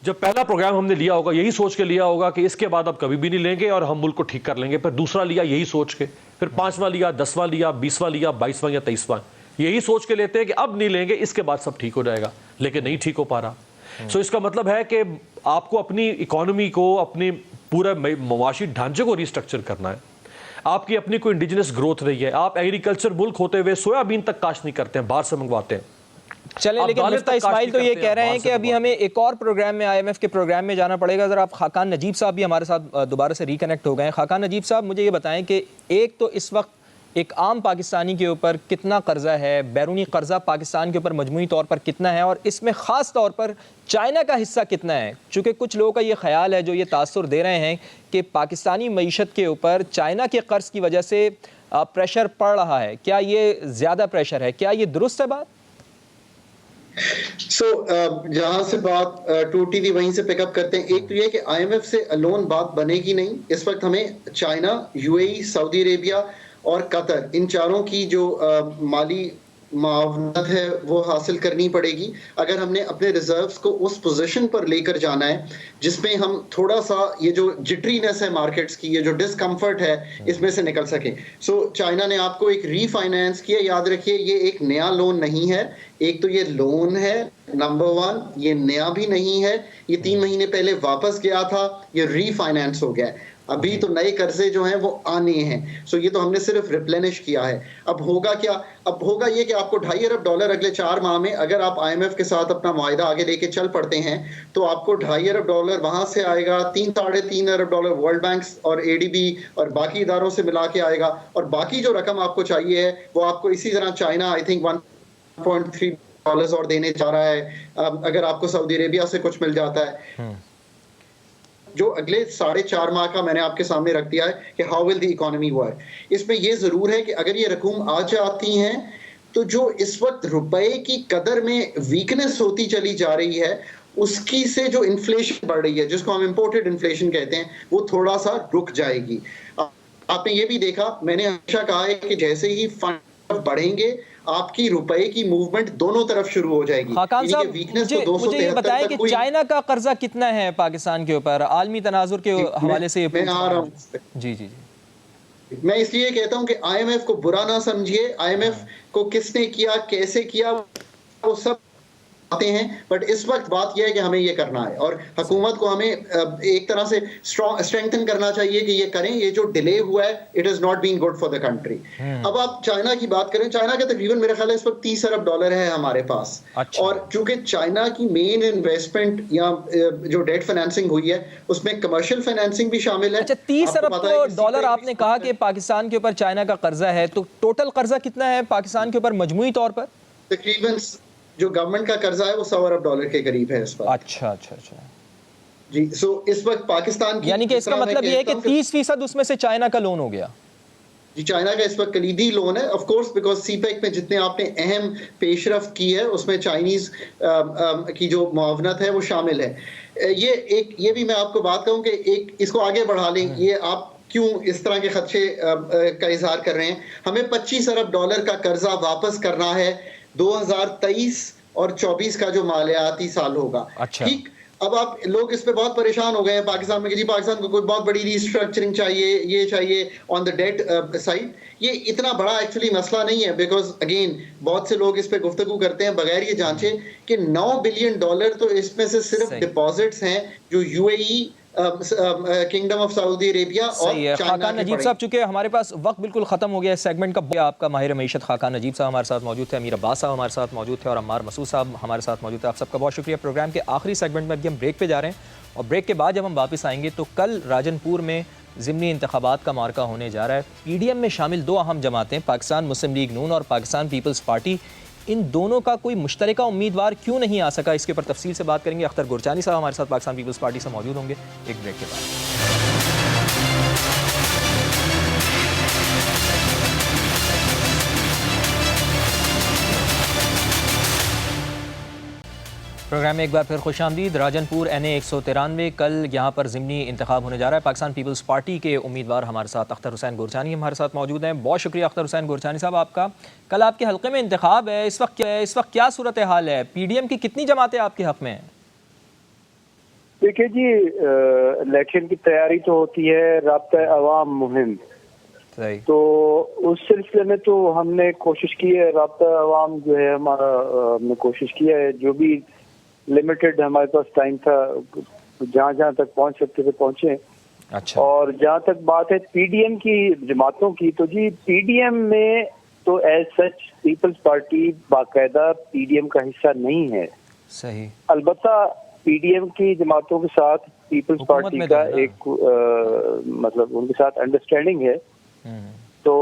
جب پہلا پروگرام ہم نے لیا ہوگا یہی سوچ کے لیا ہوگا کہ اس کے بعد اب کبھی بھی نہیں لیں گے اور ہم ملک کو ٹھیک کر لیں گے، پھر دوسرا لیا یہی سوچ کے، پھر 5واں لیا، 10واں لیا، 20واں لیا، 22واں یا 23واں، یہی سوچ کے لیتے ہیں کہ اب نہیں لیں گے، اس کے بعد سب ٹھیک ہو جائے گا، لیکن نہیں ٹھیک ہو پا رہا۔ سو اس کا مطلب ہے کہ آپ کو اپنی اکانومی کو، اپنی پورے معاشی ڈھانچے کو ریسٹرکچر کرنا ہے۔ آپ کی اپنی کوئی انڈیجنس گروتھ رہی ہے، آپ ایگریکلچر ملک ہوتے ہوئے سویابین تک کاشت نہیں کرتے ہیں، باہر سے منگواتے ہیں۔ چلے لیکن مفتاح اسماعیل تو یہ کہہ رہے ہیں کہ ابھی ہمیں ایک اور پروگرام میں IMF کے پروگرام میں جانا پڑے گا۔ ذرا آپ خاقان نجیب صاحب بھی ہمارے ساتھ دوبارہ سے ریکنیکٹ ہو گئے ہیں۔ خاقان نجیب صاحب مجھے یہ بتائیں کہ ایک تو اس وقت ایک عام پاکستانی کے اوپر کتنا قرضہ ہے، بیرونی قرضہ پاکستان کے اوپر مجموعی طور پر کتنا ہے، اور اس میں خاص طور پر چائنا کا حصہ کتنا ہے؟ چونکہ کچھ لوگوں کا یہ خیال ہے جو یہ تاثر دے رہے ہیں کہ پاکستانی معیشت کے اوپر چائنا کے قرض کی وجہ سے پریشر پڑ رہا ہے۔ کیا یہ زیادہ پریشر ہے؟ کیا یہ درست ہے بات؟ جہاں سے بات ٹوٹی تھی وہیں سے پک اپ کرتے ہیں۔ ایک تو یہ کہ IMF سے الون بات بنے گی نہیں، اس وقت ہمیں چائنا، UAE، سعودی عربیہ اور قطر، ان چاروں کی جو مالی معاونت ہے وہ حاصل کرنی پڑے گی اگر ہم نے اپنے ریزروز کو اس پوزیشن پر لے کر جانا ہے جس میں ہم تھوڑا سا یہ جو جٹرینس ہے مارکیٹس کی، یہ جو ڈسکمفرٹ ہے، اس میں سے نکل سکیں۔ چائنا نے آپ کو ایک ری فائنینس کیا، یاد رکھیے یہ ایک نیا لون نہیں ہے، ایک تو یہ لون ہے نمبر 1، یہ نیا بھی نہیں ہے، یہ 3 مہینے پہلے واپس گیا تھا، یہ ری فائنینس ہو گیا ہے۔ ابھی تو نئے قرضے جو ہیں وہ آنے ہیں. سو یہ تو ہم نے صرف ریپلینش کیا ہے. اب ہوگا کیا؟ اب ہوگا یہ کہ آپ کو $2.5 ارب اگلے 4 ماہ میں اگر آپ IMF کے ساتھ اپنا معاہدہ آگے لے کے چل پڑتے ہیں تو آپ کو $2.5 ارب وہاں سے آئے گا, $3.5 ارب ورلڈ بینکس اور ADB اور باقی اداروں سے ملا کے آئے گا, اور باقی جو رقم آپ کو چاہیے ہے وہ آپ کو اسی طرح چائنا آئی تھنک $1.3 اور دینے جا رہا ہے, اگر آپ کو سعودی عربیہ سے کچھ مل جاتا ہے. جو اگلے 4.5 ماہ کا میں نے آپ کے سامنے رکھ دیا ہے کہ how will the economy work. اس میں یہ ضرور ہے کہ اگر یہ رقوم آ جاتی ہیں تو جو اس وقت روپے کی قدر میں ویکنس ہوتی چلی جا رہی ہے اس کی سے جو انفلیشن بڑھ رہی ہے جس کو ہم امپورٹڈ انفلیشن کہتے ہیں وہ تھوڑا سا رک جائے گی. آپ نے یہ بھی دیکھا, میں نے ہمیشہ کہا ہے کہ جیسے ہی فنڈ بڑھیں گے آپ کی روپے کی موومنٹ دونوں طرف شروع ہو جائے گی. خاقان صاحب مجھے یہ بتائیں کہ چائنا کا قرضہ کتنا ہے پاکستان کے اوپر عالمی تناظر کے حوالے سے؟ میں آ رہا ہوں. جی جی جی, میں اس لیے کہتا ہوں کہ IMF کو برا نہ سمجھیے. IMF کو کس نے کیا, کیسے کیا, وہ سب آتے ہیں, بٹ اس وقت بات یہ ہے کہ ہمیں یہ کرنا ہے اور حکومت کو ہمیں ایک طرح سے اسٹرینگتھن کرنا چاہیے کہ یہ کریں. یہ جو ڈیلے ہوا ہے it is not been good for the country. اب آپ چائنا کی بات کریں, چائنا کا تقریباً میرا خیال ہے اس وقت $30 ارب ہے ہمارے پاس. اور چونکہ چائنا کی مین انویسٹمنٹ یا جو ڈیٹ فائنینسنگ ہوئی ہے اس میں کمرشل فائنینسنگ بھی شامل ہے. اچھا, $30 ارب آپ نے کہا کہ پاکستان کے اوپر چائنا کا قرضہ ہے, تو ٹوٹل قرضہ کتنا ہے پاکستان کے اوپر مجموعی طور پر؟ تقریباً جو گورنمنٹ کا قرضہ ہے وہ $100 ارب کے قریب ہے اس پر. اچھا اچھا اچھا جی. سو اس وقت پاکستان کی, یعنی کہ اس کا مطلب یہ ہے کہ 30% اس میں سے چائنا کا لون ہو گیا. جی, چائنا کا اس وقت کلیدی لون ہے of course, because CPEC میں جتنے آپ نے اہم پیش رفت کی ہے اس میں چائنیز کی جو معاونت ہے وہ شامل ہے. یہ بھی میں آپ کو بات کہوں کہ ایک اس کو آگے بڑھا لیں, یہ آپ کیوں اس طرح کے خدشے کا اظہار کر رہے ہیں. ہمیں $25 ارب کا قرضہ واپس کرنا ہے 2023 اور 24 کا جو مالیاتی سال ہوگا. ٹھیک, اب آپ لوگ اس پہ بہت پریشان ہو گئے ہیں پاکستان میں کہ جی پاکستان کو کوئی بہت بڑی ریسٹرکچرنگ چاہیے, یہ چاہیے آن دا ڈیٹ سائڈ. یہ اتنا بڑا ایکچولی مسئلہ نہیں ہے, بیکاز اگین بہت سے لوگ اس پہ گفتگو کرتے ہیں بغیر یہ جانچے کہ $9 بلین تو اس میں سے صرف ڈپازٹس ہیں جو UAE, kingdom of Saudi Arabia اور چائنا. خاقان نجیب صاحب, چونکہ ہمارے پاس وقت بالکل ختم ہو گیا اس سیگمنٹ کا, آپ کا ماہر معیشت خاقان نجیب صاحب ہمارے ساتھ موجود تھے, امیر عباس صاحب ہمارے ساتھ موجود تھے اور عمار مسعود صاحب ہمارے ساتھ موجود تھے. آپ سب کا بہت شکریہ. پروگرام کے آخری سیگمنٹ میں ابھی ہم بریک پہ جا رہے ہیں اور بریک کے بعد جب ہم واپس آئیں گے تو کل راجن پور میں ضمنی انتخابات کا معرکہ ہونے جا رہا ہے. PDM میں شامل 2 اہم جماعتیں پاکستان مسلم لیگ نون اور پاکستان پیپلز پارٹی, ان دونوں کا کوئی مشترکہ امیدوار کیوں نہیں آ سکا, اس کے اوپر تفصیل سے بات کریں گے. اختر گورچانی صاحب ہمارے ساتھ پاکستان پیپلز پارٹی سے موجود ہوں گے ایک بریک کے بعد. پروگرام میں ایک بار پھر خوش آمدید. راجن پور NA 193 کل یہاں پر ضمنی انتخاب ہونے جا رہا ہے. پاکستان پیپلز پارٹی کے امیدوار ہمارے ساتھ اختر حسین گورچانی ہمارے ساتھ موجود ہیں. بہت شکریہ اختر حسین گورچانی صاحب آپ کا. کل آپ کے حلقے میں انتخاب ہے, اس وقت کیا صورتحال ہے؟ PDM کی کتنی جماعتیں آپ کے حق میں ہیں؟ دیکھیے جی, الیکشن کی تیاری تو ہوتی ہے رابطہ عوام مہم, تو اس سلسلے میں تو ہم نے کوشش کی ہے, رابطہ عوام جو ہے ہمارا, ہم نے کوشش کی ہے, جو بھی لمیٹڈ ہمارے پاس ٹائم تھا جہاں جہاں تک پہنچ سکتے تھے پہنچے. اچھا. اور جہاں تک بات ہے PDM کی جماعتوں کی, تو جی PDM میں تو ایز سچ پیپلز پارٹی باقاعدہ PDM کا حصہ نہیں ہے. صحیح. البتہ PDM کی جماعتوں کے ساتھ پیپلز پارٹی کا ایک مطلب ان کے ساتھ انڈرسٹینڈنگ ہے. تو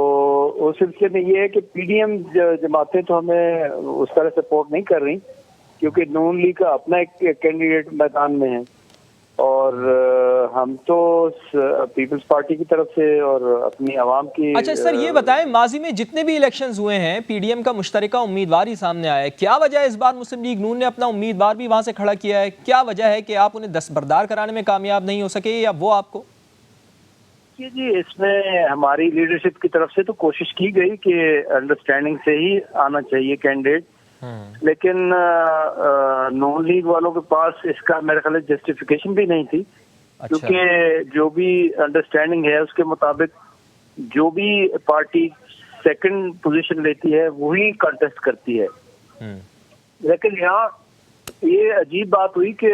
اس سلسلے میں یہ ہے کہ PDM جماعتیں تو ہمیں اس طرح سپورٹ نہیں کر رہی کیونکہ نون لیگ کا اپنا ایک کینڈیڈیٹ میدان میں ہے, اور ہم تو پیپلز پارٹی کی طرف سے اور اپنی عوام کی. اچھا سر, یہ بتائیں ماضی میں جتنے بھی الیکشنز ہوئے ہیں PDM کا مشترکہ امیدوار ہی سامنے آیا ہے, کیا وجہ ہے اس بار مسلم لیگ نون نے اپنا امیدوار بھی وہاں سے کھڑا کیا ہے؟ کیا وجہ ہے کہ آپ انہیں دستبردار کرانے میں کامیاب نہیں ہو سکے, یا وہ آپ کو؟ جی, اس میں ہماری لیڈرشپ کی طرف سے تو کوشش کی گئی کہ انڈرسٹینڈنگ سے ہی آنا چاہیے کینڈیڈیٹ, لیکن نون لیگ والوں کے پاس اس کا میرے خیال جسٹیفیکیشن بھی نہیں تھی, کیونکہ جو بھی انڈرسٹینڈنگ ہے اس کے مطابق جو بھی پارٹی سیکنڈ پوزیشن لیتی ہے وہی کنٹیسٹ کرتی ہے. لیکن یہاں یہ عجیب بات ہوئی کہ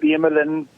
PMLN